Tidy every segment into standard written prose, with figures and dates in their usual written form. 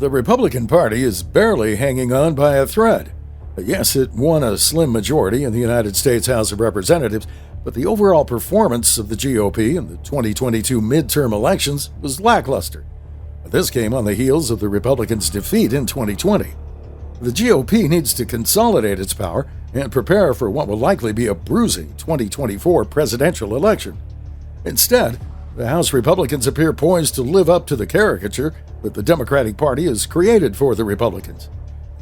The Republican Party is barely hanging on by a thread. Yes, it won a slim majority in the United States House of Representatives, but the overall performance of the GOP in the 2022 midterm elections was lackluster. This came on the heels of the Republicans' defeat in 2020. The GOP needs to consolidate its power and prepare for what will likely be a bruising 2024 presidential election. Instead, the House Republicans appear poised to live up to the caricature that the Democratic Party has created for the Republicans.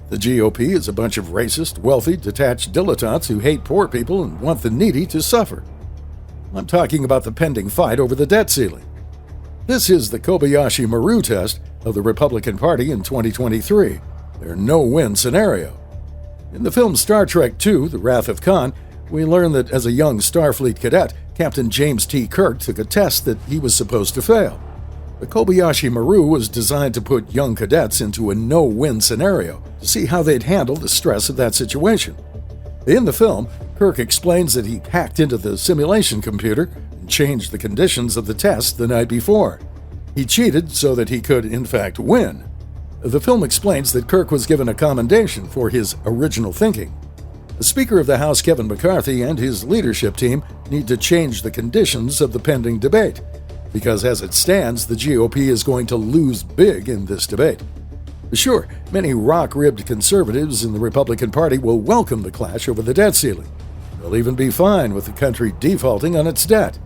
The GOP is a bunch of racist, wealthy, detached dilettantes who hate poor people and want the needy to suffer. I'm talking about the pending fight over the debt ceiling. This is the Kobayashi-Maru test of the Republican Party in 2023, their no-win scenario. In the film Star Trek II, The Wrath of Khan, we learn that as a young Starfleet cadet, Captain James T. Kirk took a test that he was supposed to fail. The Kobayashi-Maru was designed to put young cadets into a no-win scenario to see how they'd handle the stress of that situation. In the film, Kirk explains that he hacked into the simulation computer and changed the conditions of the test the night before. He cheated so that he could, in fact, win. The film explains that Kirk was given a commendation for his original thinking. The Speaker of the House, Kevin McCarthy, and his leadership team need to change the conditions of the pending debate, because as it stands, the GOP is going to lose big in this debate. Sure, many rock-ribbed conservatives in the Republican Party will welcome the clash over the debt ceiling. They'll even be fine with the country defaulting on its debt.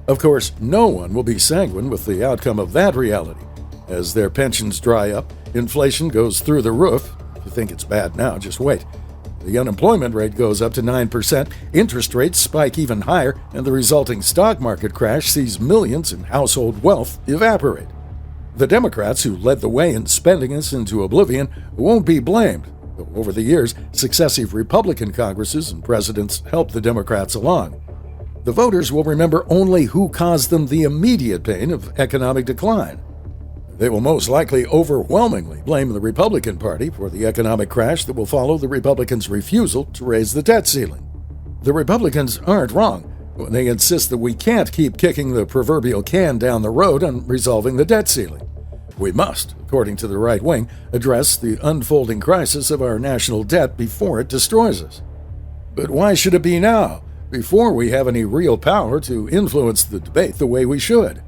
Of course, no one will be sanguine with the outcome of that reality. As their pensions dry up, inflation goes through the roof. If you think it's bad now, just wait. The unemployment rate goes up to 9%, interest rates spike even higher, and the resulting stock market crash sees millions in household wealth evaporate. The Democrats who led the way in spending us into oblivion won't be blamed, though over the years, successive Republican Congresses and presidents helped the Democrats along. The voters will remember only who caused them the immediate pain of economic decline. They will most likely overwhelmingly blame the Republican Party for the economic crash that will follow the Republicans' refusal to raise the debt ceiling. The Republicans aren't wrong when they insist that we can't keep kicking the proverbial can down the road on resolving the debt ceiling. We must, according to the right wing, address the unfolding crisis of our national debt before it destroys us. But why should it be now, before we have any real power to influence the debate the way we should?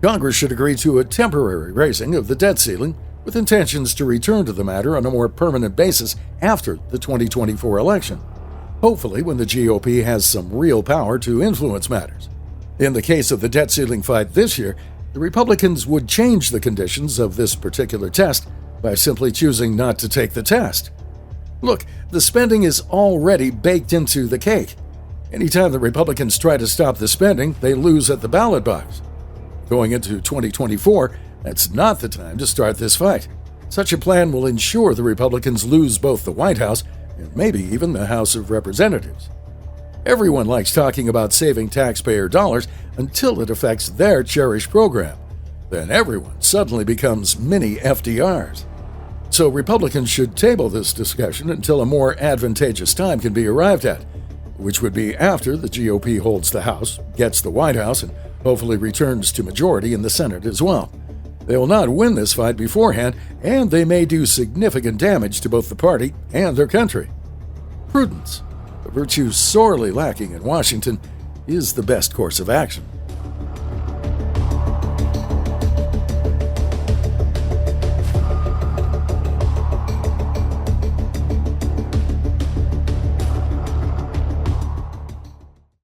Congress should agree to a temporary raising of the debt ceiling with intentions to return to the matter on a more permanent basis after the 2024 election, hopefully when the GOP has some real power to influence matters. In the case of the debt ceiling fight this year, the Republicans would change the conditions of this particular test by simply choosing not to take the test. Look, the spending is already baked into the cake. Anytime the Republicans try to stop the spending, they lose at the ballot box. Going into 2024, that's not the time to start this fight. Such a plan will ensure the Republicans lose both the White House and maybe even the House of Representatives. Everyone likes talking about saving taxpayer dollars until it affects their cherished program. Then everyone suddenly becomes mini FDRs. So Republicans should table this discussion until a more advantageous time can be arrived at, which would be after the GOP holds the House, gets the White House, and hopefully returns to majority in the Senate as well. They will not win this fight beforehand, and they may do significant damage to both the party and their country. Prudence, a virtue sorely lacking in Washington, is the best course of action.